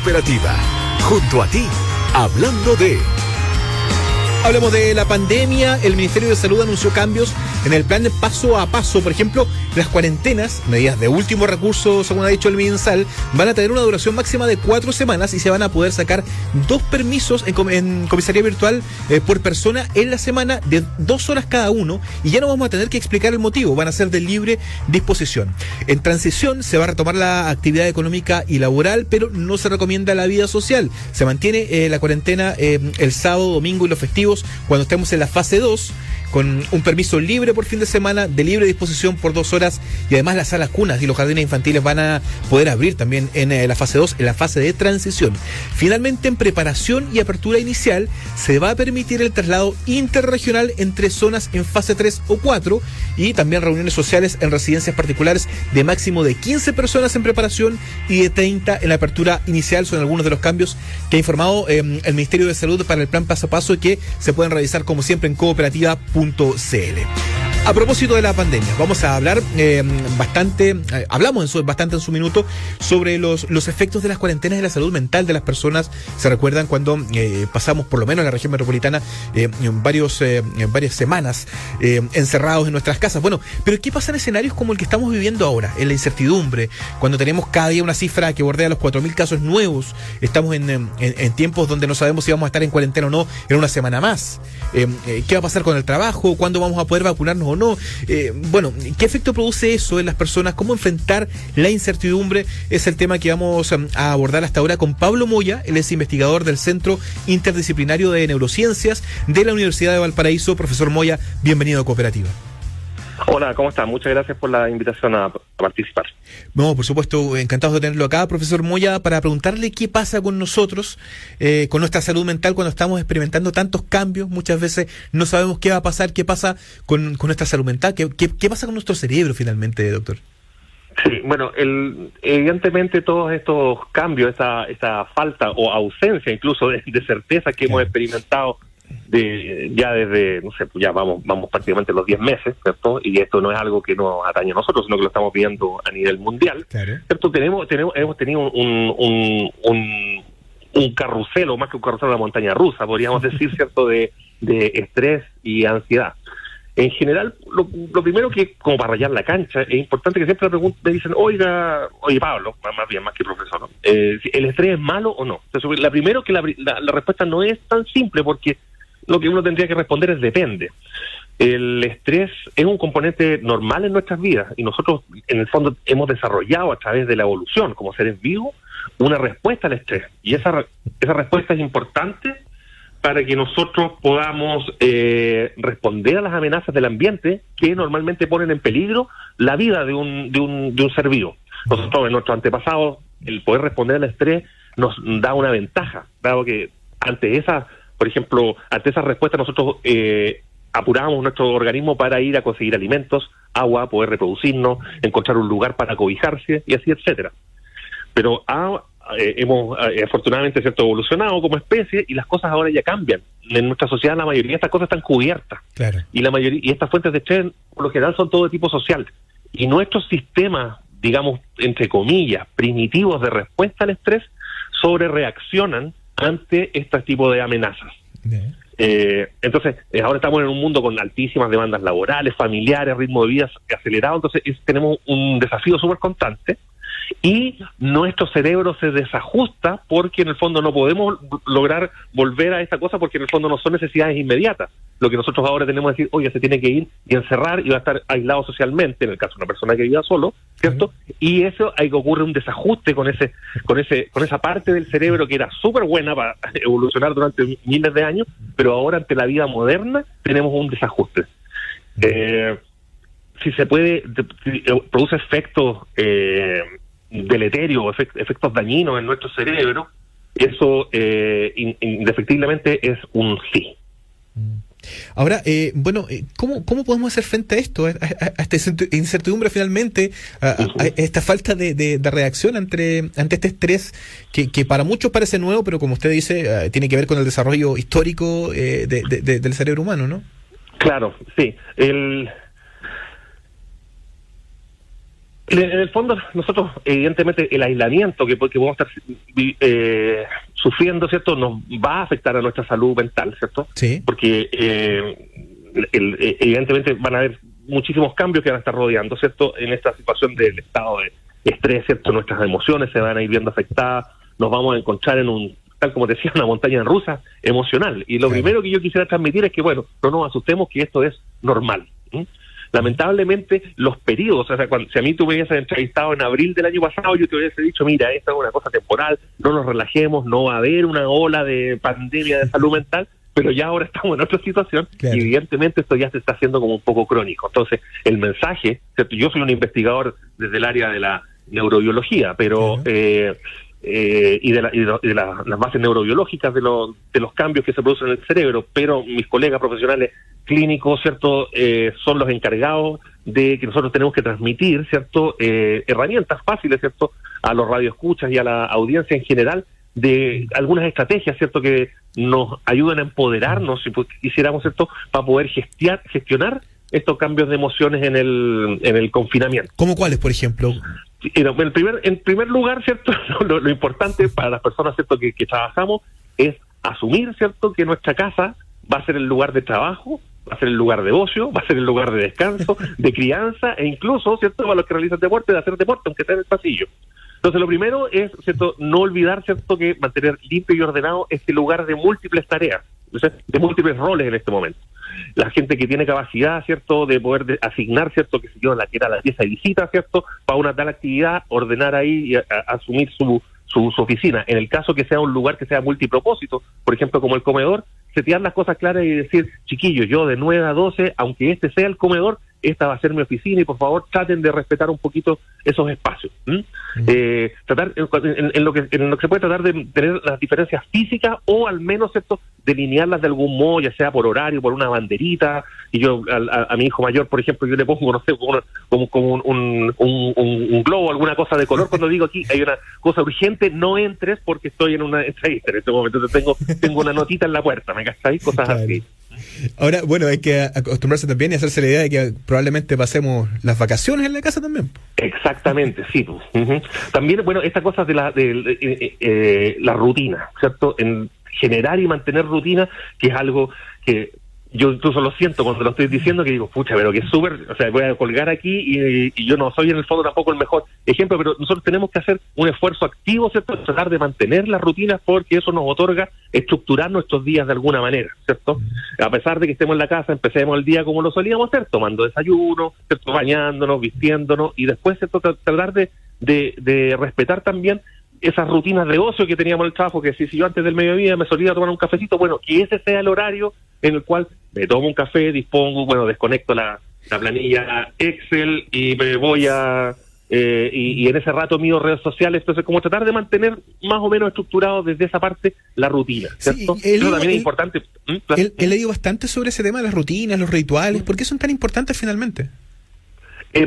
Cooperativa, junto a ti, hablando de... Hablamos de la pandemia. El Ministerio de Salud anunció cambios en el plan de paso a paso. Por ejemplo, las cuarentenas, medidas de último recurso, según ha dicho el MinSal, van a tener una duración máxima de 4 semanas y se van a poder sacar 2 permisos en comisaría virtual por persona en la semana de 2 horas cada uno, y ya no vamos a tener que explicar el motivo, van a ser de libre disposición. En transición se va a retomar la actividad económica y laboral, pero no se recomienda la vida social. Se mantiene la cuarentena el sábado, domingo y los festivos cuando estemos en la fase 2, con un permiso libre por fin de semana, de libre disposición por 2 horas, y además las salas cunas y los jardines infantiles van a poder abrir también en la fase 2, en la fase de transición. Finalmente, en preparación y apertura inicial, se va a permitir el traslado interregional entre zonas en fase 3 o 4, y también reuniones sociales en residencias particulares de máximo de 15 personas en preparación y de 30 en la apertura inicial. Son algunos de los cambios que ha informado el Ministerio de Salud para el plan paso a paso, y que se pueden revisar como siempre en cooperativa.cl. A propósito de la pandemia, vamos a hablar hablamos bastante en su minuto sobre los efectos de las cuarentenas de la salud mental de las personas. Se recuerdan cuando pasamos, por lo menos en la región metropolitana, varias semanas encerrados en nuestras casas. Bueno, pero ¿qué pasa en escenarios como el que estamos viviendo ahora? En la incertidumbre, cuando tenemos cada día una cifra que bordea los 4.000 casos nuevos, estamos en tiempos donde no sabemos si vamos a estar en cuarentena o no en una semana más. ¿Qué va a pasar con el trabajo? ¿Cuándo vamos a poder vacunarnos o no? ¿Qué efecto produce eso en las personas? ¿Cómo enfrentar la incertidumbre? Es el tema que vamos a abordar hasta ahora con Pablo Moya. Él es investigador del Centro Interdisciplinario de Neurociencias de la Universidad de Valparaíso. Profesor Moya, bienvenido a Cooperativa. Hola, ¿cómo está? Muchas gracias por la invitación a participar. No, por supuesto, encantados de tenerlo acá, profesor Moya, para preguntarle qué pasa con nosotros, con nuestra salud mental cuando estamos experimentando tantos cambios. Muchas veces no sabemos qué va a pasar, qué pasa con nuestra salud mental, qué pasa con nuestro cerebro finalmente, doctor. Sí, bueno, evidentemente todos estos cambios, esa falta o ausencia incluso de certeza que hemos experimentado ya desde, no sé, ya vamos prácticamente los 10 meses, ¿cierto? Y esto no es algo que nos atañe a nosotros, sino que lo estamos viendo a nivel mundial, claro. ¿Cierto? Hemos tenido un carrusel, o más que un carrusel, una montaña rusa, podríamos decir, ¿cierto? De estrés y ansiedad. En general, lo primero que, como para rayar la cancha, es importante que siempre me dicen, oye Pablo, más que profesor, ¿no? ¿El estrés es malo o no? Entonces, la primero que la respuesta no es tan simple, porque lo que uno tendría que responder es depende. El estrés es un componente normal en nuestras vidas, y nosotros, en el fondo, hemos desarrollado a través de la evolución, como seres vivos, una respuesta al estrés. Y esa respuesta es importante para que nosotros podamos responder a las amenazas del ambiente que normalmente ponen en peligro la vida de un ser vivo. Nosotros, en nuestros antepasados, el poder responder al estrés nos da una ventaja, dado que ante esa respuesta nosotros apurábamos nuestro organismo para ir a conseguir alimentos, agua, poder reproducirnos, encontrar un lugar para cobijarse y así, etcétera. Pero hemos afortunadamente, ¿cierto?, evolucionado como especie, y las cosas ahora ya cambian. En nuestra sociedad la mayoría de estas cosas están cubiertas, claro. Y estas fuentes de estrés por lo general son todo de tipo social, y nuestros sistemas, digamos, entre comillas, primitivos de respuesta al estrés sobrereaccionan ante este tipo de amenazas. Entonces, ahora estamos en un mundo con altísimas demandas laborales, familiares, ritmo de vida acelerado, entonces tenemos un desafío súper constante, y nuestro cerebro se desajusta porque en el fondo no podemos lograr volver a esta cosa, porque en el fondo no son necesidades inmediatas. Lo que nosotros ahora tenemos que decir, oye, se tiene que ir y encerrar y va a estar aislado socialmente, en el caso de una persona que viva solo, ¿cierto? Y eso, hay que ocurre un desajuste con esa parte del cerebro que era súper buena para evolucionar durante miles de años, pero ahora ante la vida moderna tenemos un desajuste. Si se puede, produce efectos deleterios, efectos dañinos en nuestro cerebro, eso indefectiblemente es un sí. Ahora, ¿cómo podemos hacer frente a esto, a esta incertidumbre finalmente, a esta falta de reacción ante este estrés que para muchos parece nuevo, pero como usted dice, tiene que ver con el desarrollo histórico del cerebro humano, ¿no? En el fondo, nosotros, evidentemente, el aislamiento que podemos estar sufriendo, ¿cierto?, nos va a afectar a nuestra salud mental, ¿cierto? Sí. Porque evidentemente van a haber muchísimos cambios que van a estar rodeando, ¿cierto?, en esta situación del estado de estrés, ¿cierto? Nuestras emociones se van a ir viendo afectadas, nos vamos a encontrar en un, tal como te decía, una montaña rusa emocional. Y lo primero que yo quisiera transmitir es que, bueno, no nos asustemos, que esto es normal. Lamentablemente, los periodos, o sea, si a mí tú me hubieses entrevistado en abril del año pasado, yo te hubiese dicho, mira, esta es una cosa temporal, no nos relajemos, no va a haber una ola de pandemia de salud mental, pero ya ahora estamos en otra situación, y evidentemente esto ya se está haciendo como un poco crónico. Entonces, el mensaje, ¿cierto? Yo soy un investigador desde el área de la neurobiología, pero y de las bases neurobiológicas de los cambios que se producen en el cerebro, pero mis colegas profesionales clínicos, ¿cierto?, son los encargados de que nosotros tenemos que transmitir, ¿cierto?, herramientas fáciles, ¿cierto?, a los radioescuchas y a la audiencia en general, de algunas estrategias, ¿cierto?, que nos ayudan a empoderarnos, si quisiéramos, ¿cierto?, para poder gestionar estos cambios de emociones en el confinamiento. ¿Cómo cuáles, por ejemplo? En primer lugar, ¿cierto?, lo importante para las personas, ¿cierto?, que trabajamos es asumir, ¿cierto?, que nuestra casa va a ser el lugar de trabajo, va a ser el lugar de ocio, va a ser el lugar de descanso, de crianza, e incluso, ¿cierto?, para los que realizan deporte, de hacer deporte, aunque sea en el pasillo. Entonces, lo primero es, ¿cierto?, no olvidar, ¿cierto?, que mantener limpio y ordenado este lugar de múltiples tareas, o sea, de múltiples roles en este momento. La gente que tiene capacidad, ¿cierto?, de poder asignar, ¿cierto?, que si yo la quiera la pieza de visita, ¿cierto?, para una tal actividad, ordenar ahí y asumir su oficina. En el caso que sea un lugar que sea multipropósito, por ejemplo, como el comedor, setear las cosas claras y decir, chiquillos, yo de 9 a 12, aunque este sea el comedor, esta va a ser mi oficina y por favor traten de respetar un poquito esos espacios. Tratar en lo que se puede tratar de tener las diferencias físicas o al menos, ¿cierto?, delinearlas de algún modo, ya sea por horario, por una banderita. Y yo a mi hijo mayor, por ejemplo, yo le pongo, no sé, como un globo, alguna cosa de color. Cuando digo aquí hay una cosa urgente, no entres porque estoy en una entrevista en este momento. Entonces tengo una notita en la puerta, ¿me cacháis? Cosas así. Ahora, bueno, hay que acostumbrarse también y hacerse la idea de que probablemente pasemos las vacaciones en la casa también. Exactamente, sí. También, bueno, esta cosa de la rutina, ¿cierto? En generar y mantener rutina, que es algo que yo incluso lo siento cuando lo estoy diciendo, que digo, pucha, pero que es súper, o sea, voy a colgar aquí y yo no soy en el fondo tampoco el mejor ejemplo, pero nosotros tenemos que hacer un esfuerzo activo, ¿cierto?, tratar de mantener las rutinas, porque eso nos otorga estructurar nuestros días de alguna manera, ¿cierto? A pesar de que estemos en la casa, empecemos el día como lo solíamos hacer, tomando desayuno, ¿cierto?, bañándonos, vistiéndonos, y después, ¿cierto?, tratar de respetar también esas rutinas de ocio que teníamos en el trabajo, que si yo antes del mediodía me solía tomar un cafecito, bueno, que ese sea el horario en el cual me tomo un café, dispongo, bueno, desconecto la planilla Excel y me voy y en ese rato mío redes sociales. Entonces, como tratar de mantener más o menos estructurado desde esa parte la rutina, ¿cierto? Sí, eso también es importante. He leído bastante sobre ese tema de las rutinas, los rituales. ¿Por qué son tan importantes finalmente?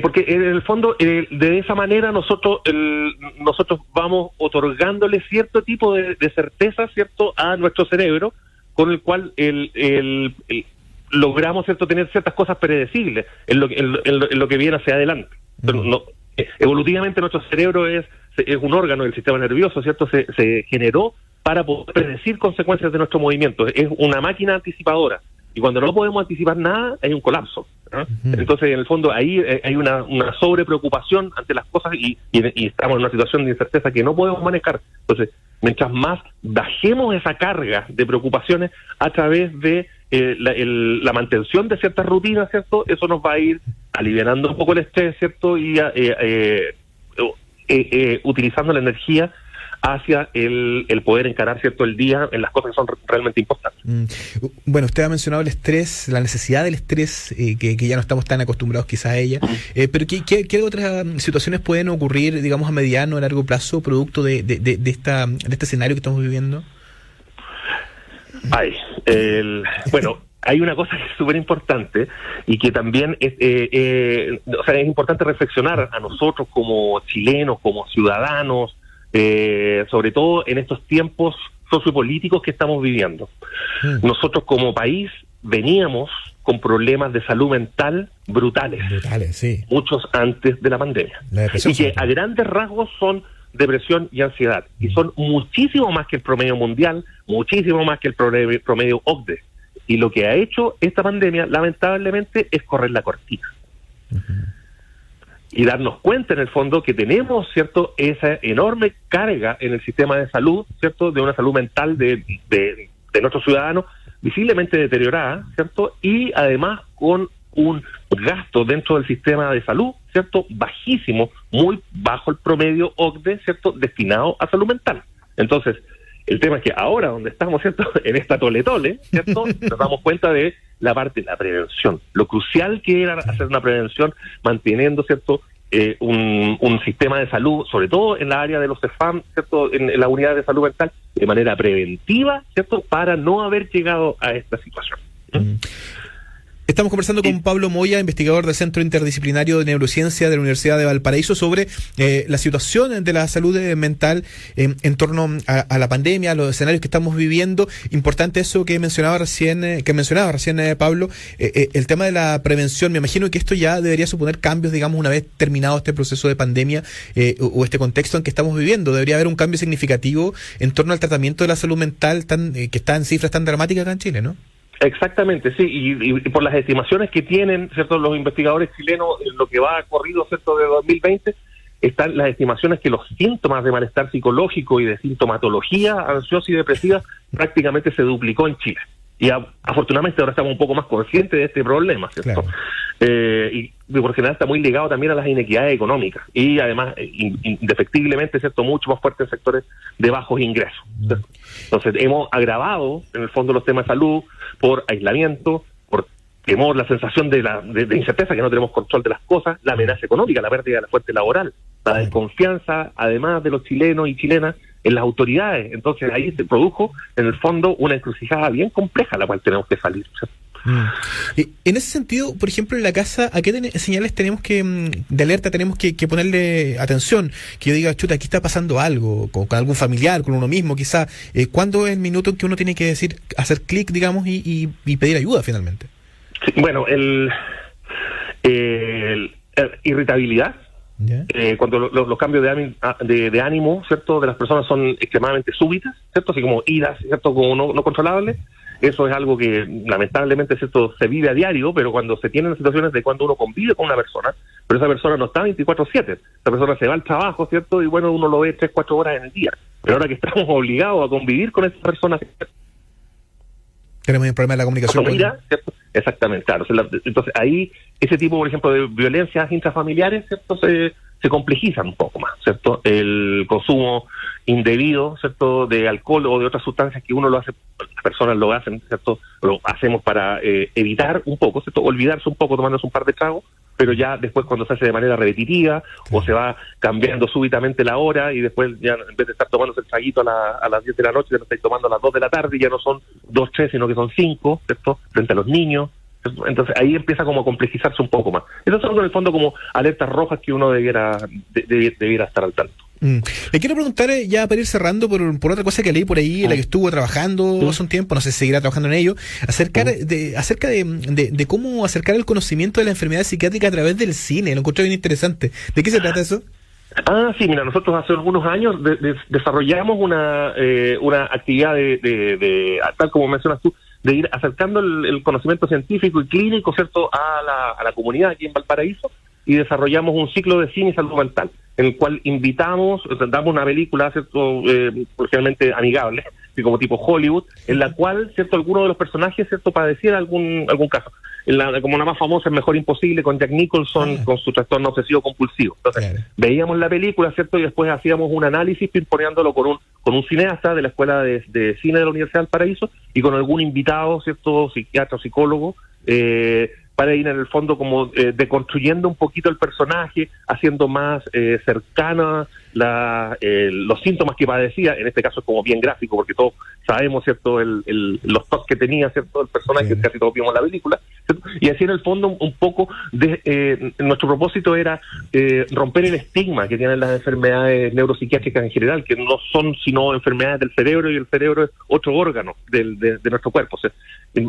Porque en el fondo, de esa manera nosotros vamos otorgándole cierto tipo de certeza, ¿cierto?, a nuestro cerebro, con el cual logramos, ¿cierto?, tener ciertas cosas predecibles en lo que viene hacia adelante. Evolutivamente nuestro cerebro es un órgano del sistema nervioso, ¿cierto? Se generó para poder predecir consecuencias de nuestro movimiento. Es una máquina anticipadora. Y cuando no podemos anticipar nada, hay un colapso, ¿no? Entonces, en el fondo, ahí hay una sobrepreocupación ante las cosas y estamos en una situación de incerteza que no podemos manejar. Entonces, mientras más bajemos esa carga de preocupaciones a través de la mantención de ciertas rutinas, ¿cierto?, eso nos va a ir alivianando un poco el estrés, ¿cierto?, y utilizando la energía hacia el poder encarar, ¿cierto?, el día en las cosas que son realmente importantes. Bueno, usted ha mencionado el estrés, la necesidad del estrés, que ya no estamos tan acostumbrados quizás a ella, pero ¿qué otras situaciones pueden ocurrir, digamos, a mediano o largo plazo, producto de este escenario que estamos viviendo? Bueno, hay una cosa que es súper importante y que también es importante reflexionar a nosotros como chilenos, como ciudadanos, sobre todo en estos tiempos sociopolíticos que estamos viviendo. Nosotros como país veníamos con problemas de salud mental brutales, sí. Muchos antes de la pandemia, y que a grandes rasgos son depresión y ansiedad, y son muchísimo más que el promedio mundial, muchísimo más que el promedio OCDE, y lo que ha hecho esta pandemia, lamentablemente, es correr la cortina. Y darnos cuenta, en el fondo, que tenemos, ¿cierto?, esa enorme carga en el sistema de salud, ¿cierto?, de una salud mental de nuestros ciudadanos visiblemente deteriorada, ¿cierto?, y además con un gasto dentro del sistema de salud, ¿cierto?, bajísimo, muy bajo el promedio OCDE, ¿cierto?, destinado a salud mental. Entonces, el tema es que ahora, donde estamos, ¿cierto?, en esta tole-tole, ¿cierto?, nos damos cuenta de la parte de la prevención, lo crucial que era hacer una prevención manteniendo, ¿cierto?, un sistema de salud, sobre todo en la área de los CEFAM, ¿cierto?, en la unidad de salud mental, de manera preventiva, ¿cierto?, para no haber llegado a esta situación. Estamos conversando con Pablo Moya, investigador del Centro Interdisciplinario de Neurociencia de la Universidad de Valparaíso, sobre la situación de la salud mental en torno a la pandemia, a los escenarios que estamos viviendo. Importante eso que mencionaba recién Pablo, el tema de la prevención. Me imagino que esto ya debería suponer cambios, digamos, una vez terminado este proceso de pandemia o este contexto en que estamos viviendo. Debería haber un cambio significativo en torno al tratamiento de la salud mental que está en cifras tan dramáticas acá en Chile, ¿no? Exactamente, sí, y por las estimaciones que tienen, ¿cierto?, los investigadores chilenos, en lo que va corrido, ¿cierto?, de 2020, están las estimaciones que los síntomas de malestar psicológico y de sintomatología ansiosa y depresiva prácticamente se duplicó en Chile. Y afortunadamente ahora estamos un poco más conscientes de este problema, ¿cierto? Claro. Y por general está muy ligado también a las inequidades económicas y además indefectiblemente, ¿cierto?, mucho más fuerte en sectores de bajos ingresos, ¿cierto? Entonces hemos agravado en el fondo los temas de salud por aislamiento, por temor, la sensación de incerteza, que no tenemos control de las cosas, la amenaza económica, la pérdida de la fuente laboral, la desconfianza además de los chilenos y chilenas en las autoridades. Entonces ahí se produjo en el fondo una encrucijada bien compleja a la cual tenemos que salir, ¿cierto? En ese sentido, por ejemplo, en la casa, ¿a qué señales tenemos de alerta tenemos que ponerle atención? Que yo diga, chuta, aquí está pasando algo, con algún familiar, con uno mismo, quizá. ¿Cuándo es el minuto en que uno tiene que hacer clic, digamos, y pedir ayuda finalmente? Sí, bueno, irritabilidad. Cuando los cambios de ánimo, ¿cierto?, de las personas son extremadamente súbitas, ¿cierto?, así como iras, ¿cierto?, como no controlables. Eso es algo que lamentablemente, ¿cierto?, se vive a diario, pero cuando se tienen situaciones de cuando uno convive con una persona, pero esa persona no está 24/7, esa persona se va al trabajo, ¿cierto?, y bueno, uno lo ve 3-4 horas en el día, pero ahora que estamos obligados a convivir con esa persona, tenemos un problema de la comunicación. ¿Cierto? Exactamente, claro. Entonces ahí ese tipo, por ejemplo, de violencias intrafamiliares, ¿cierto?, se complejizan un poco más, ¿cierto? El consumo indebido, ¿cierto?, de alcohol o de otras sustancias que uno lo hace, las personas lo hacen, ¿cierto?, lo hacemos para evitar un poco, ¿cierto?, olvidarse un poco tomándose un par de tragos, pero ya después cuando se hace de manera repetitiva o se va cambiando súbitamente la hora y después ya en vez de estar tomándose el traguito a las 10 de la noche, ya lo estáis tomando a las 2 de la tarde y ya no son 2, 3, sino que son 5, ¿cierto?, frente a los niños. Entonces ahí empieza como a complejizarse un poco más. Esas son en el fondo como alertas rojas que uno debiera estar al tanto. Le quiero preguntar, ya para ir cerrando, por otra cosa que leí por ahí, en la que estuvo trabajando hace un tiempo, no sé si seguirá trabajando en ello, acerca de cómo acercar el conocimiento de la enfermedad psiquiátrica a través del cine. Lo encontré bien interesante. ¿De qué se trata eso? Sí, mira, nosotros hace algunos años desarrollamos una actividad de tal como mencionas tú, de ir acercando el conocimiento científico y clínico, ¿cierto?, a la comunidad aquí en Valparaíso, y desarrollamos un ciclo de cine y salud mental, en el cual damos una película, ¿cierto?, generalmente amigable, como tipo Hollywood, en la cual, ¿cierto?, alguno de los personajes, ¿cierto?, padeciera algún caso. Como la más famosa es Mejor Imposible, con Jack Nicholson, con su trastorno obsesivo compulsivo. Entonces, veíamos la película, ¿cierto?, y después hacíamos un análisis poniéndolo con un cineasta de la Escuela de Cine de la Universidad del Paraíso y con algún invitado, ¿cierto?, psiquiatra o psicólogo, para ir en el fondo como deconstruyendo un poquito el personaje, haciendo más cercana los síntomas que padecía. En este caso es como bien gráfico, porque todos sabemos, ¿cierto?, los toques que tenía, ¿cierto?, el personaje, sí. Casi todos vimos la película, ¿cierto? Y así en el fondo un poco nuestro propósito era romper el estigma que tienen las enfermedades neuropsiquiátricas en general, que no son sino enfermedades del cerebro, y el cerebro es otro órgano de nuestro cuerpo. O sea,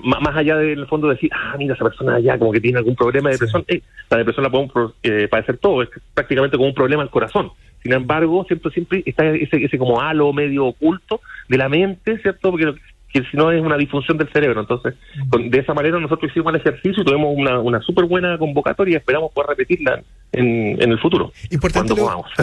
más allá del fondo decir, mira, esa persona ya como que tiene algún problema de depresión, sí. La depresión la podemos padecer todo, es prácticamente como un problema al corazón. Sin embargo, siempre está ese como halo medio oculto de la mente, ¿cierto? Porque que si no es una disfunción del cerebro. Entonces, de esa manera nosotros hicimos el ejercicio y tuvimos una súper buena convocatoria y esperamos poder repetirla en el futuro. Importante,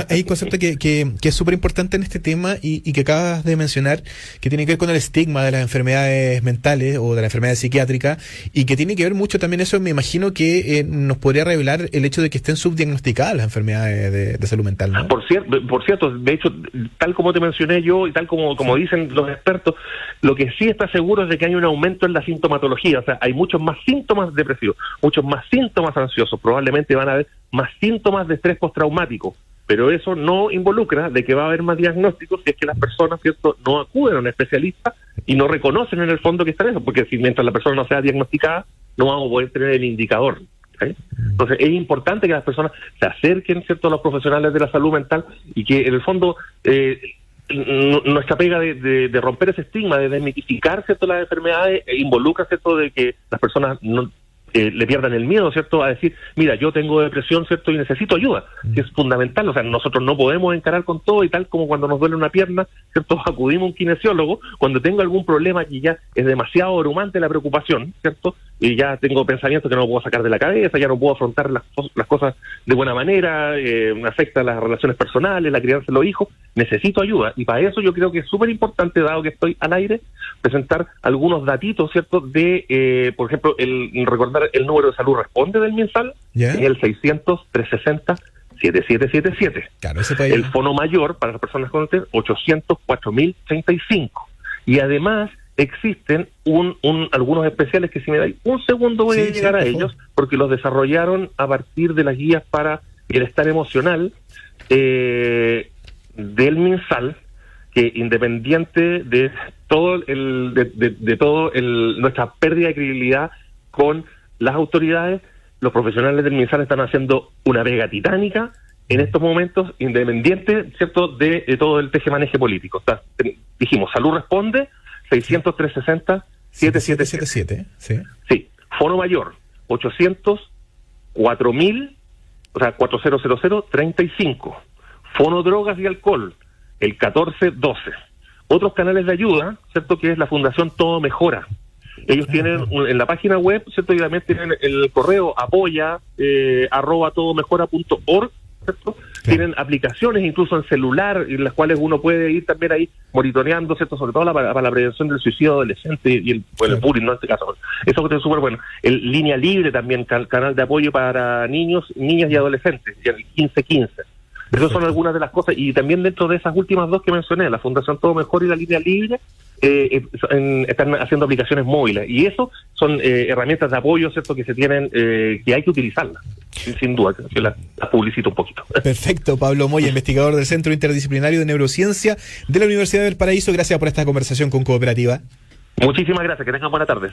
hay un concepto que es súper importante en este tema y que acabas de mencionar, que tiene que ver con el estigma de las enfermedades mentales o de la enfermedad psiquiátrica, y que tiene que ver mucho también eso, me imagino que nos podría revelar el hecho de que estén subdiagnosticadas las enfermedades de salud mental, ¿no? Por cierto, de hecho, tal como te mencioné yo y tal como dicen los expertos, lo que sí está seguro es de que hay un aumento en la sintomatología. O sea, hay muchos más síntomas depresivos, muchos más síntomas ansiosos, probablemente van a haber más síntomas de estrés postraumático, pero eso no involucra de que va a haber más diagnósticos si es que las personas, ¿cierto?, no acuden a un especialista y no reconocen en el fondo que está eso, porque si mientras la persona no sea diagnosticada no vamos a poder tener el indicador, ¿sí? Entonces es importante que las personas se acerquen, ¿cierto?, a los profesionales de la salud mental, y que en el fondo nuestra pega de romper ese estigma, de desmitificar, ¿cierto?, las enfermedades, involucra, ¿cierto?, de que las personas no le pierdan el miedo, ¿cierto?, a decir, mira, yo tengo depresión, ¿cierto?, y necesito ayuda, que es fundamental. O sea, nosotros no podemos encarar con todo, y tal como cuando nos duele una pierna, ¿cierto?, acudimos a un kinesiólogo. Cuando tengo algún problema que ya es demasiado abrumante la preocupación, ¿cierto?, y ya tengo pensamientos que no puedo sacar de la cabeza, ya no puedo afrontar las cosas de buena manera, me afecta las relaciones personales, la crianza de los hijos, necesito ayuda. Y para eso yo creo que es súper importante, dado que estoy al aire, presentar algunos datitos, ¿cierto?, por ejemplo, recordar el número de salud responde del MinSal, es el 600-360-7777. Claro, el fono mayor para las personas con TED, 804.035. Y además existen algunos especiales que, si me dais un segundo voy a llegar a ellos, porque los desarrollaron a partir de las guías para bienestar emocional del MinSal, que independiente de todo nuestra pérdida de credibilidad con las autoridades, los profesionales del MinSal están haciendo una pega titánica en estos momentos, independiente, ¿cierto?, de todo el tejemaneje político. O sea, dijimos, salud responde, 600-360-7777. Sí. Fono mayor, 804.000, o sea, 400035. Fono drogas y alcohol, el 1412. Otros canales de ayuda, ¿cierto?, que es la Fundación Todo Mejora. Ellos tienen en la página web, ¿cierto?, y también tienen el correo apoya @todomejora.org, ¿cierto? Tienen aplicaciones incluso en celular, en las cuales uno puede ir también ahí monitoreando, ¿cierto?, sobre todo para la prevención del suicidio adolescente y el bullying, ¿no?, en este caso. Eso es súper bueno. El Línea Libre también, canal de apoyo para niños, niñas y adolescentes, y el 1515. Esas son algunas de las cosas, y también dentro de esas últimas dos que mencioné, la Fundación Todo Mejor y la Línea Libre, están haciendo aplicaciones móviles, y eso son herramientas de apoyo, ¿cierto?, que se tienen, que hay que utilizarlas, sin duda, que las publicito un poquito. Perfecto. Pablo Moya, investigador del Centro Interdisciplinario de Neurociencia de la Universidad del Paraíso, gracias por esta conversación con Cooperativa. Muchísimas gracias, que tengan buena tarde.